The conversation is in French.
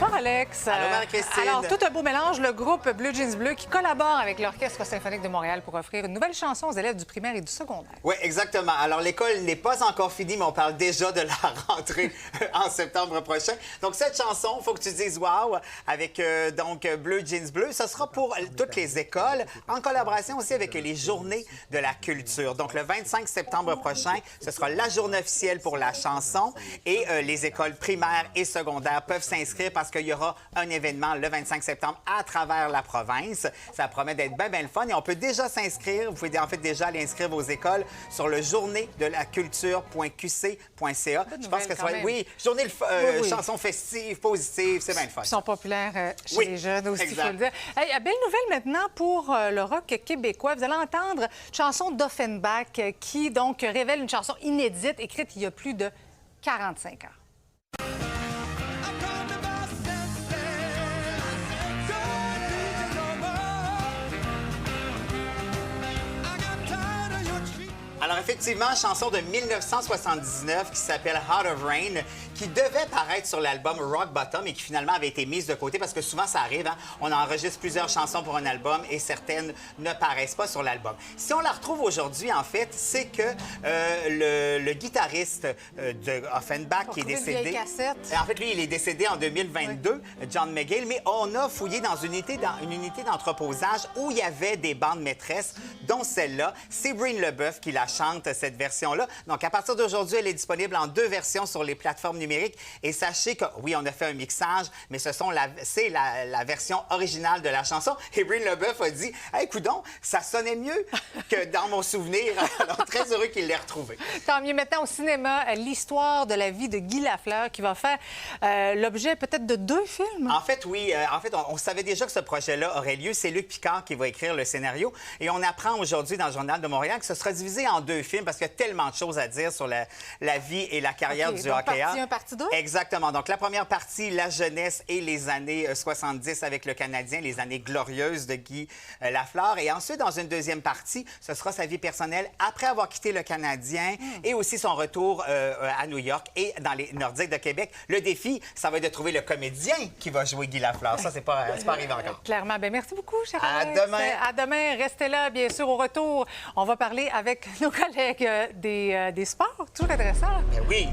Bonsoir, Alex. Allô, Marie-Christine. Alors, tout un beau mélange, le groupe Bleu Jeans Bleu qui collabore avec l'Orchestre symphonique de Montréal pour offrir une nouvelle chanson aux élèves du primaire et du secondaire. Oui, exactement. Alors, l'école n'est pas encore finie, mais on parle déjà de la rentrée en septembre prochain. Donc, cette chanson, il faut que tu dises « wow » avec donc Bleu Jeans Bleu. Ce sera pour toutes les écoles, en collaboration aussi avec les Journées de la culture. Donc, le 25 septembre prochain, ce sera la journée officielle pour la chanson et les écoles primaires et secondaires peuvent s'inscrire parce qu'il y aura un événement le 25 septembre à travers la province. Ça promet d'être bien, bien le fun et on peut déjà s'inscrire. Vous pouvez en fait déjà aller inscrire vos écoles sur le journéedelaculture.qc.ca. Je pense que c'est oui, journée chansons festives, positives, c'est bien le fun. Ils sont populaires chez les jeunes aussi, il faut le dire. Hey, belle nouvelle maintenant pour le rock québécois. Vous allez entendre une chanson d'Offenbach qui donc révèle une chanson inédite écrite il y a plus de 45 ans. Alors, effectivement, chanson de 1979 qui s'appelle Heart of Rain, qui devait paraître sur l'album Rock Bottom et qui finalement avait été mise de côté parce que souvent ça arrive, hein? On enregistre plusieurs chansons pour un album et certaines ne paraissent pas sur l'album. Si on la retrouve aujourd'hui, en fait, c'est que le guitariste de Offenbach qui est décédé... En fait, lui, il est décédé en 2022, oui. John McGill, mais on a fouillé dans une unité d'entreposage où il y avait des bandes maîtresses, dont celle-là. C'est Breen Leboeuf qui la chante, cette version-là. Donc, à partir d'aujourd'hui, elle est disponible en 2 versions sur les plateformes numériques. Et sachez que, oui, on a fait un mixage, mais c'est la version originale de la chanson. Et Breen Leboeuf a dit « Hey, coudonc, ça sonnait mieux que dans mon souvenir. » Alors, très heureux qu'il l'ait retrouvé. Tant mieux. Maintenant, au cinéma, l'histoire de la vie de Guy Lafleur qui va faire l'objet peut-être de 2 films. En fait, oui. En fait, on savait déjà que ce projet-là aurait lieu. C'est Luc Picard qui va écrire le scénario. Et on apprend aujourd'hui dans le Journal de Montréal que ce sera divisé en 2 films parce qu'il y a tellement de choses à dire sur la vie et la carrière du hockeyeur. Partie 1, partie 2? Exactement. Donc, la première partie, la jeunesse et les années 70 avec le Canadien, les années glorieuses de Guy Lafleur. Et ensuite, dans une deuxième partie, ce sera sa vie personnelle après avoir quitté le Canadien et aussi son retour à New York et dans les Nordiques de Québec. Le défi, ça va être de trouver le comédien qui va jouer Guy Lafleur. Ça, c'est pas arrivé encore. Clairement. Bien, merci beaucoup, cher Alex. À demain. À demain. Restez là, bien sûr. Au retour, on va parler avec nos collègues des sports. Toujours intéressant. Ben oui.